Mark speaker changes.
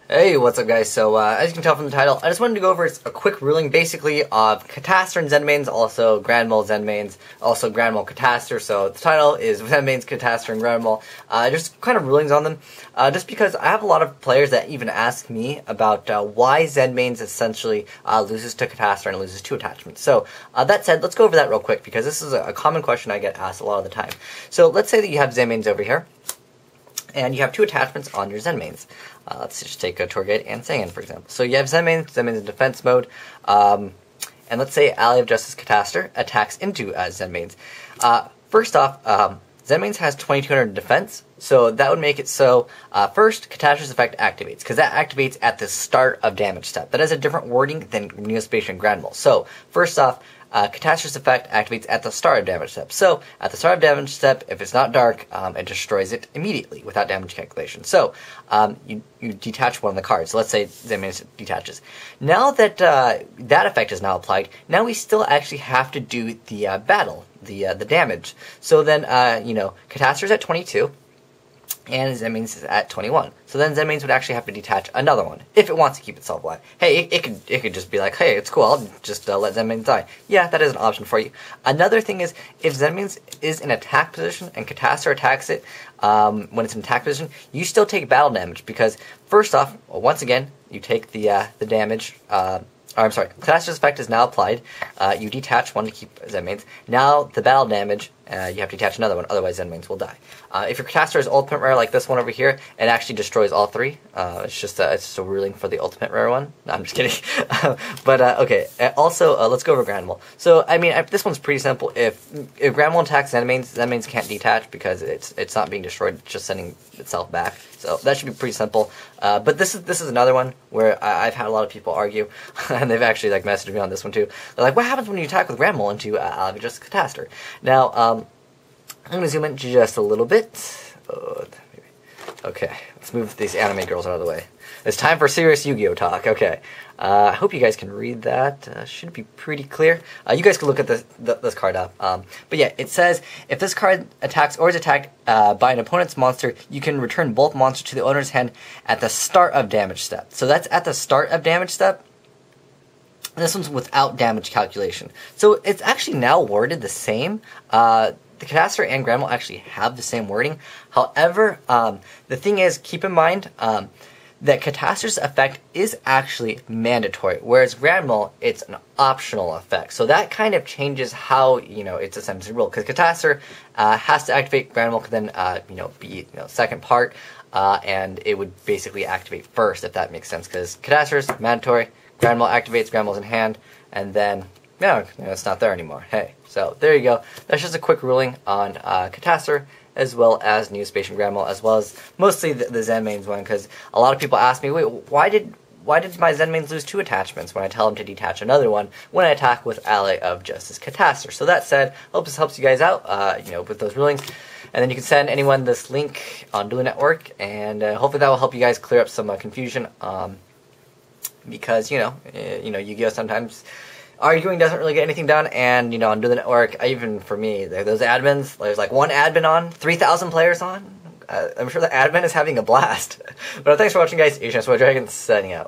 Speaker 1: Hey, what's up guys? So, as you can tell from the title, I just wanted to go over a quick ruling basically of Catastor and Zenmaines, also GrandMole Zenmaines, also GrandMole Catastor. So the title is Zenmaines Catastor and GrandMole. Just kind of rulings on them, just because I have a lot of players that even ask me about why Zenmaines essentially loses to Catastor and loses to attachments. So, that said, let's go over that real quick because this is a common question I get asked a lot of the time. So let's say that you have Zenmaines over here, and you have two attachments on your Zenmaines. Let's just take a tour guide and Sangan, for example. So you have Zenmaines in defense mode, and let's say Ally of Justice Catastor attacks into Zenmaines. First off, Zenmaines has 2200 in defense, so that would make it so, first, Catastor's effect activates, because that activates at the start of damage step. That has a different wording than Neospatial and GrandMole. So, first off, Catastor's effect activates at the start of damage step. So, at the start of damage step, if it's not dark, it destroys it immediately without damage calculation. So, you detach one of the cards. So let's say Zenmaines detaches. Now that that effect is now applied, now we still actually have to do the battle, the damage. So then, Catastor's at 22. And Zenmaines is at 21. So then Zenmaines would actually have to detach another one, if it wants to keep itself alive. Hey, it could just be like, hey, it's cool, I'll just let Zenmaines die. Yeah, that is an option for you. Another thing is, if Zenmaines is in attack position and Catastor attacks it when it's in attack position, you still take battle damage, because first off, well, once again, you take the damage, Catastor's effect is now applied. You detach one to keep Zenmaines. Now, the battle damage, you have to detach another one, otherwise Zenmaines will die. If your Catastor is ultimate rare like this one over here, it actually destroys all three. It's just a ruling for the ultimate rare one. No, I'm just kidding. Okay. Also, let's go over GrandMole. So, I mean, this one's pretty simple. If GrandMole attacks Zenmaines, Zenmaines can't detach because it's not being destroyed, it's just sending itself back. So that should be pretty simple. But this is another one where I've had a lot of people argue, and they've actually messaged me on this one too. They're like, what happens when you attack with GrandMole into Ally of Justice Catastor? Now, I'm going to zoom in just a little bit. Okay, let's move these anime girls out of the way. It's time for serious Yu-Gi-Oh talk. Okay, I hope you guys can read that. Should be pretty clear. You guys can look at this card up. But yeah, it says, if this card attacks or is attacked by an opponent's monster, you can return both monsters to the owner's hand at the start of damage step. So that's at the start of damage step. This one's without damage calculation. So it's actually now worded the same. The Catastor and GrandMole actually have the same wording. However, the thing is, keep in mind that Catastor's effect is actually mandatory, whereas GrandMole, it's an optional effect. So that kind of changes how, it's essentially ruled. Because Catastor has to activate, GrandMole can then, be, second part, and it would basically activate first, if that makes sense. Because Catastor's mandatory, GrandMole activates, GrandMole's in hand, and then, it's not there anymore. Hey, so there you go. That's just a quick ruling on Catastor, as well as Neospatial GrandMole, as well as mostly the Zenmaines one, because a lot of people ask me, wait, why did my Zenmaines lose two attachments when I tell them to detach another one when I attack with Ally of Justice Catastor? So that said, hope this helps you guys out, with those rulings. And then you can send anyone this link on Duel Network, and hopefully that will help you guys clear up some confusion. Because Yu-Gi-Oh sometimes arguing doesn't really get anything done, and on Duel Network, even for me, those admins, there's like one admin on, 3,000 players on. I'm sure the admin is having a blast. But thanks for watching, guys. Asian Dragon signing out.